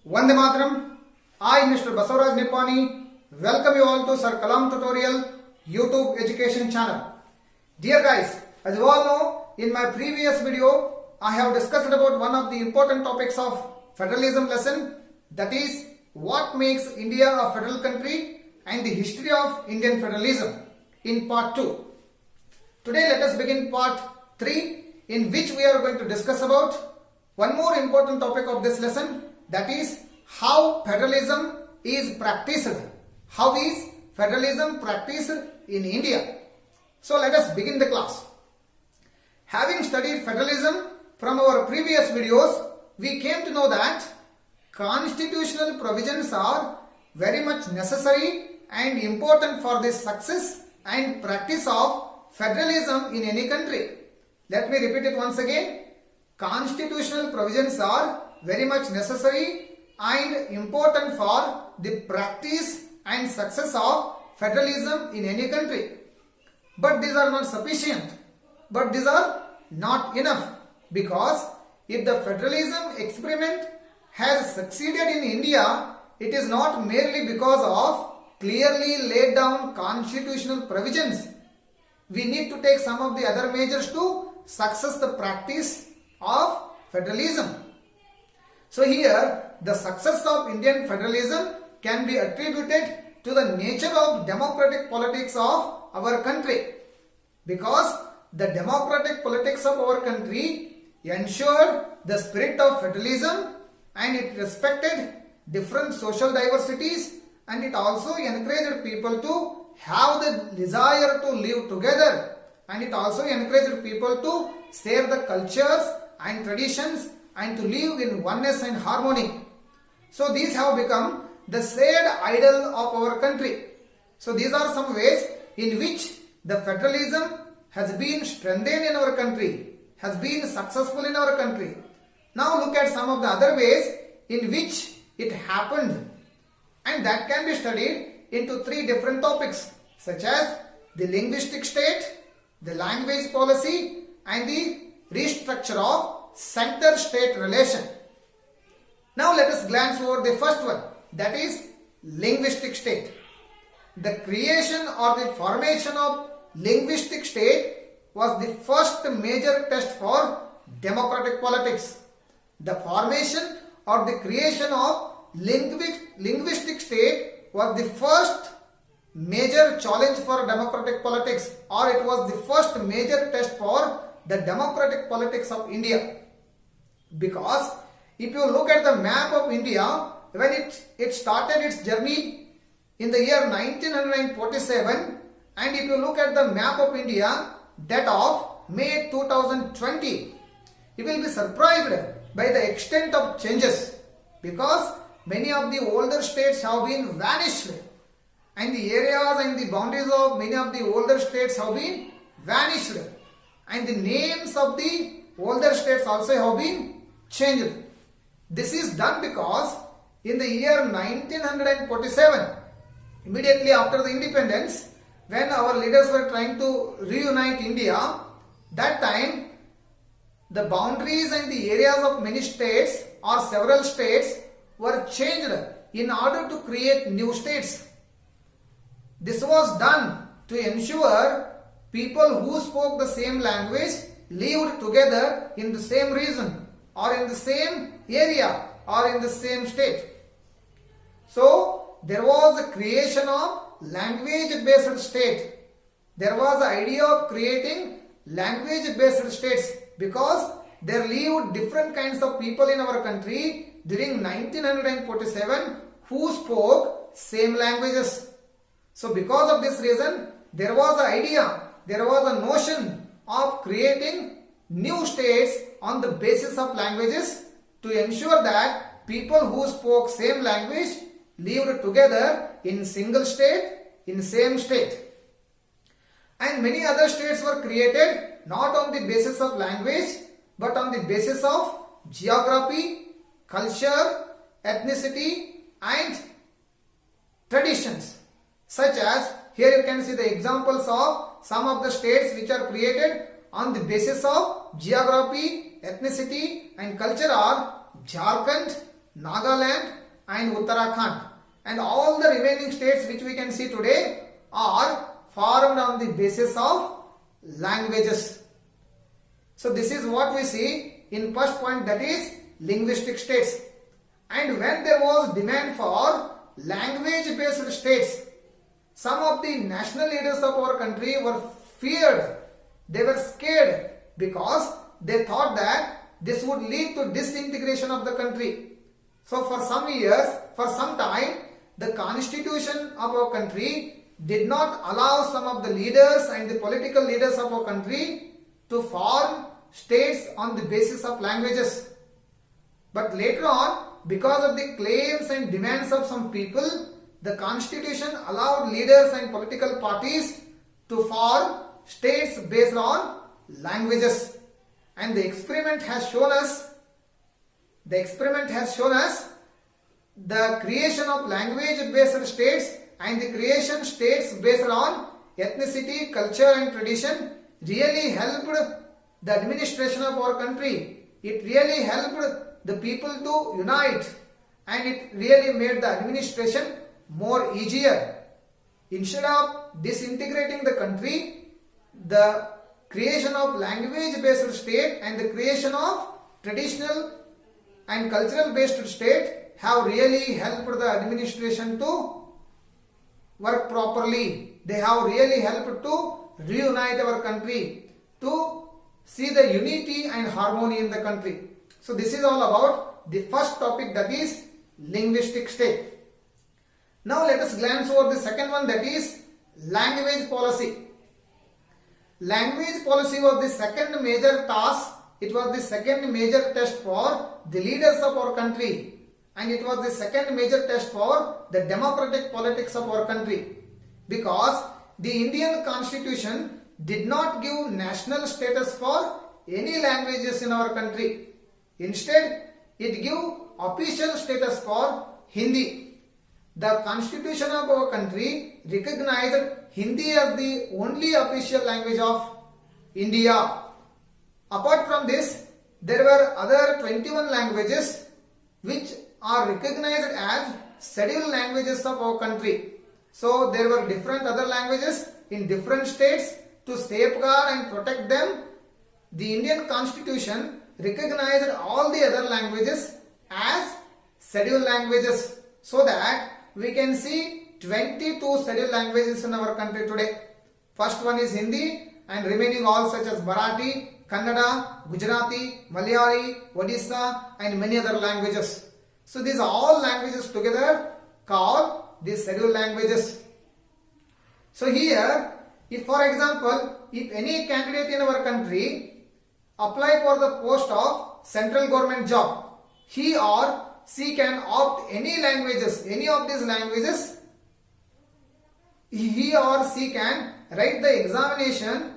Vande Mataram. I, Mr. Basavaraj Nippani, welcome you all to Sir Kalam Tutorial YouTube education channel. Dear guys, as you all know, in my previous video, I have discussed about one of the important topics of federalism lesson, that is, what makes India a federal country and the history of Indian federalism in part 2. Today let us begin part 3, in which we are going to discuss about one more important topic of this lesson, that is how federalism is practiced. How is federalism practiced in India? So let us begin the class. Having studied federalism from our previous videos, we came to know that constitutional provisions are very much necessary and important for the success and practice of federalism in any country. Let me repeat it once again. Constitutional provisions are very much necessary and important for the practice and success of federalism in any country. But these are not sufficient. But these are not enough, because if the federalism experiment has succeeded in India, it is not merely because of clearly laid down constitutional provisions. We need to take some of the other measures to success the practice of federalism. So here, the success of Indian federalism can be attributed to the nature of democratic politics of our country, because the democratic politics of our country ensured the spirit of federalism, and it respected different social diversities, and it also encouraged people to have the desire to live together, and it also encouraged people to share the cultures and traditions and to live in oneness and harmony. So these have become the shared ideal of our country. So these are some ways in which the federalism has been strengthened in our country, has been successful in our country. Now look at some of the other ways in which it happened, and that can be studied into 3 different topics, such as the linguistic state, the language policy, and the restructure of center-state relation. Now let us glance over the first one, that is linguistic state. The creation or the formation of linguistic state was the first major test for democratic politics. The formation or the creation of linguistic state was the first major challenge for democratic politics, or it was the first major test for the democratic politics of India. Because if you look at the map of India, when it started its journey in the year 1947, and if you look at the map of India, that of May 2020, you will be surprised by the extent of changes, because many of the older states have been vanished, and the areas and the boundaries of many of the older states have been vanished, and the names of the older states also have been changed. This is done because in the year 1947, immediately after the independence, when our leaders were trying to reunite India, that time the boundaries and the areas of many states or several states were changed in order to create new states. This was done to ensure people who spoke the same language lived together in the same region or in the same area or in the same state. So there was a creation of language-based state. There was the idea of creating language-based states, because there lived different kinds of people in our country during 1947 who spoke same languages. So because of this reason, there was an idea, there was a notion of creating new states on the basis of languages to ensure that people who spoke same language lived together in single state, in same state. And many other states were created not on the basis of language, but on the basis of geography, culture, ethnicity, and traditions. Such as, here you can see the examples of some of the states which are created on the basis of geography, ethnicity, and culture are Jharkhand, Nagaland and Uttarakhand. And all the remaining states which we can see today are formed on the basis of languages. So this is what we see in first point, that is linguistic states. And when there was demand for language based states, some of the national leaders of our country were feared. They were scared because they thought that this would lead to disintegration of the country. So for some years, for some time, the constitution of our country did not allow some of the leaders and the political leaders of our country to form states on the basis of languages. But later on, because of the claims and demands of some people, the constitution allowed leaders and political parties to form states based on languages. And the experiment has shown us the creation of language based states and the creation states based on ethnicity, culture and tradition really helped the administration of our country. It really helped the people to unite, and it really made the administration more easier. Instead of disintegrating the country, the creation of language based state and the creation of traditional and cultural based state have really helped the administration to work properly. They have really helped to reunite our country, to see the unity and harmony in the country. So this is all about the first topic, that is linguistic state. Now let us glance over the second one, that is language policy. Language policy was the second major task. It was the second major test for the leaders of our country, and it was the second major test for the democratic politics of our country, because the Indian Constitution did not give national status for any languages in our country. Instead, it gave official status for Hindi. The Constitution of our country recognized Hindi as the only official language of India. Apart from this, there were other 21 languages which are recognized as scheduled languages of our country. So there were different other languages in different states. To safeguard and protect them, the Indian Constitution recognized all the other languages as scheduled languages, so that we can see 22 scheduled languages in our country today. First one is Hindi, and remaining all such as Marathi, Kannada, Gujarati, Malayali, Odisha and many other languages. So these are all languages together called the scheduled languages. So here, if for example, if any candidate in our country apply for the post of central government job, he or she can opt any languages, any of these languages. He or she can write the examination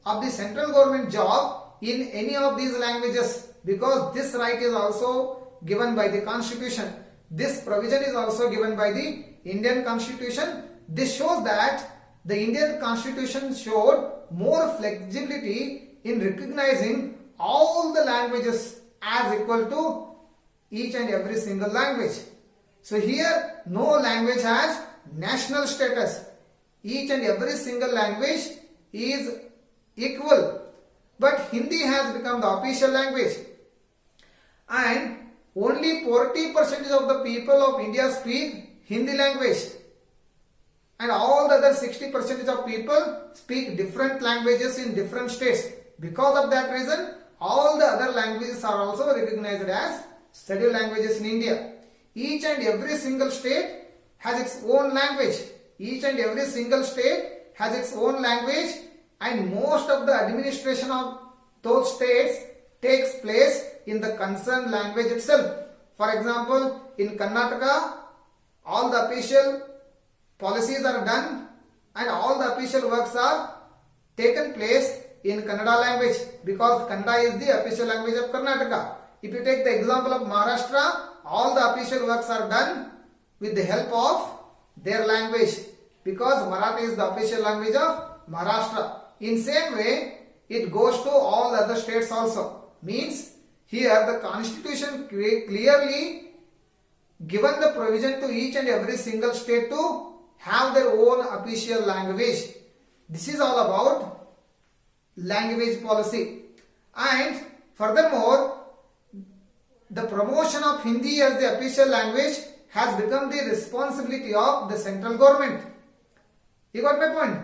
of the central government job in any of these languages, because this right is also given by the Constitution. This provision is also given by the Indian Constitution. This shows that the Indian Constitution showed more flexibility in recognizing all the languages as equal to each and every single language. So here no language has national status. Each and every single language is equal. But Hindi has become the official language, and only 40% of the people of India speak Hindi language, and all the other 60% of people speak different languages in different states. Because of that reason, all the other languages are also recognized as scheduled languages in India. Each and every single state has its own language. Each and every single state has its own language, and most of the administration of those states takes place in the concerned language itself. For example, in Karnataka, all the official policies are done and all the official works are taken place in Kannada language, because Kannada is the official language of Karnataka. If you take the example of Maharashtra, all the official works are done with the help of their language, because Marathi is the official language of Maharashtra. In same way, it goes to all the other states also. Means here the Constitution clearly given the provision to each and every single state to have their own official language. This is all about language policy. And furthermore, the promotion of Hindi as the official language has become the responsibility of the central government. You got my point?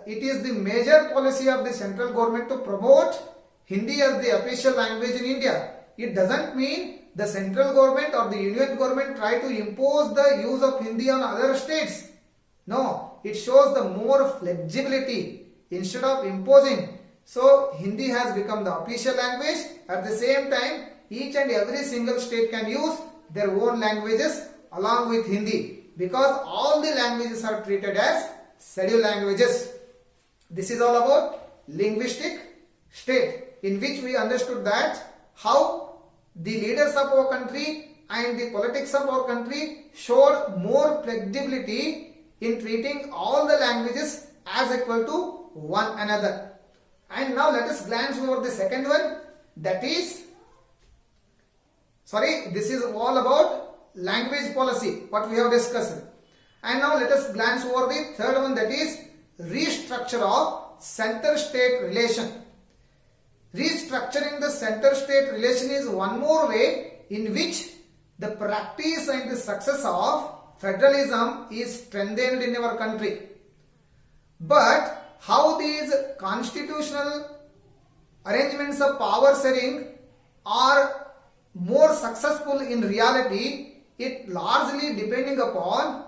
It is the major policy of the central government to promote Hindi as the official language in India. It doesn't mean the central government or the union government try to impose the use of Hindi on other states. No, it shows the more flexibility instead of imposing. So Hindi has become the official language. At the same time, each and every single state can use their own languages along with Hindi, because all the languages are treated as scheduled languages. This is all about linguistic state, in which we understood that how the leaders of our country and the politics of our country showed more flexibility in treating all the languages as equal to one another. And now let us glance over the second one, that is, this is all about language policy, what we have discussed. And now let us glance over the third one, that is restructure of center-state relation. Restructuring the center-state relation is one more way in which the practice and the success of federalism is strengthened in our country. But how these constitutional arrangements of power sharing are more successful in reality, it largely depending upon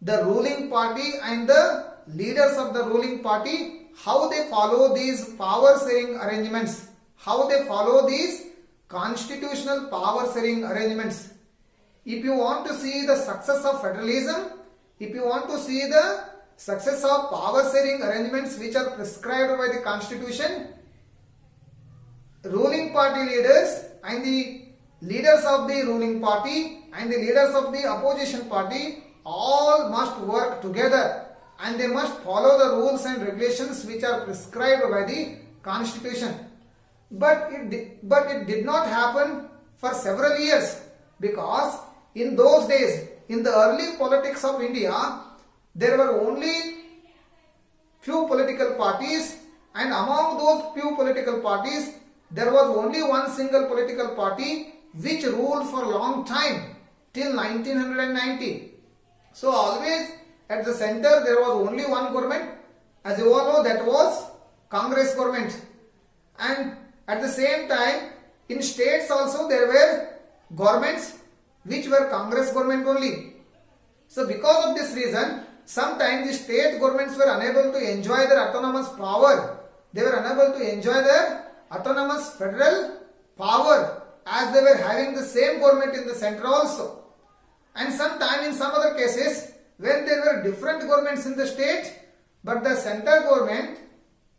the ruling party and the leaders of the ruling party, how they follow these power sharing arrangements, how they follow these constitutional power sharing arrangements. If you want to see the success of federalism, if you want to see the success of power sharing arrangements which are prescribed by the constitution, ruling party leaders and the leaders of the ruling party and the leaders of the opposition party all must work together, and they must follow the rules and regulations which are prescribed by the constitution. But it did not happen for several years, because in those days, in the early politics of India, there were only few political parties, and among those few political parties, there was only one single political party which ruled for a long time till 1990. So always at the center there was only one government, as you all know, that was Congress government. And at the same time in states also there were governments which were Congress government only. So because of this reason, sometimes the state governments were unable to enjoy their autonomous power. They were unable to enjoy their autonomous federal power, as they were having the same government in the center also. And sometime in some other cases, when there were different governments in the state, but the central government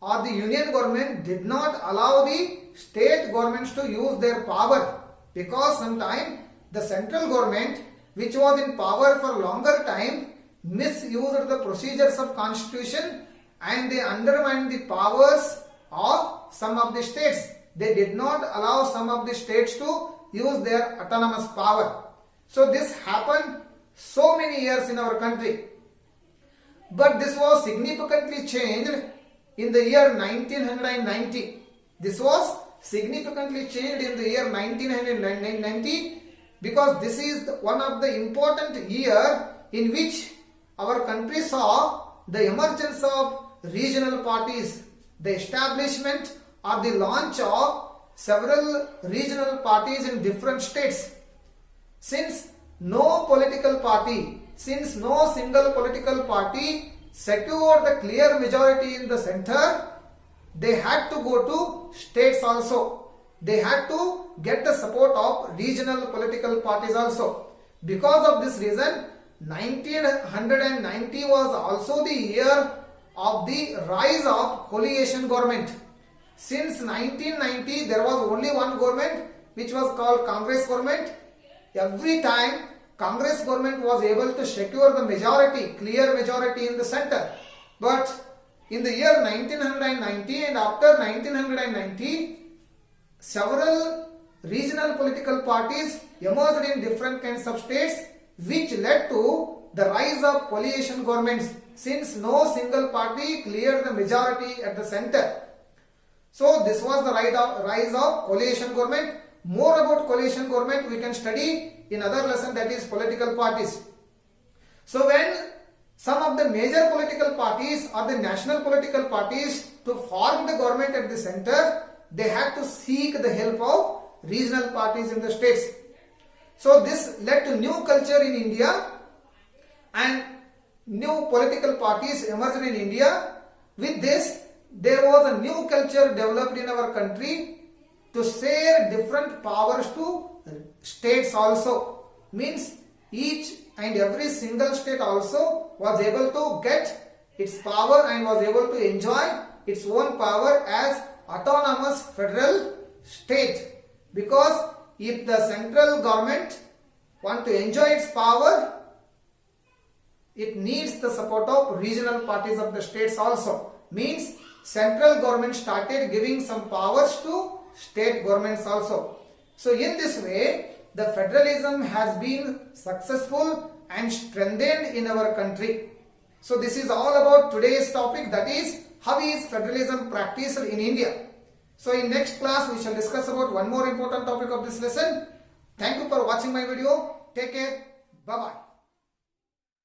or the union government did not allow the state governments to use their power, because sometime the central government, which was in power for longer time, misused the procedures of constitution and they undermined the powers of some of the states. They did not allow some of the states to use their autonomous power. So this happened so many years in our country. But this was significantly changed in the year 1990. This was significantly changed in the year 1990, because this is one of the important year in which our country saw the emergence of regional parties, the establishment or the launch of several regional parties in different states. Since no single political party secured the clear majority in the center, they had to go to states also. They had to get the support of regional political parties also. Because of this reason, 1990 was also the year of the rise of coalition government. Since 1990, there was only one government which was called Congress government. Every time Congress government was able to secure the majority, clear majority in the center. But in the year 1990 and after 1990, several regional political parties emerged in different kinds of states, which led to the rise of coalition governments since no single party cleared the majority at the center. So this was the rise of coalition government. More about coalition government we can study in other lesson, that is political parties. So when some of the major political parties or the national political parties to form the government at the center, they had to seek the help of regional parties in the states. So this led to new culture in India and new political parties emerged in India. With this, there was a new culture developed in our country to share different powers to states also. Means each and every single state also was able to get its power and was able to enjoy its own power as autonomous federal state. Because if the central government want to enjoy its power, it needs the support of regional parties of the states also. Means central government started giving some powers to state governments also. So in this way, the federalism has been successful and strengthened in our country. So this is all about today's topic, that is, how is federalism practiced in India. So in next class we shall discuss about one more important topic of this lesson. Thank you for watching my video. Take care. Bye bye.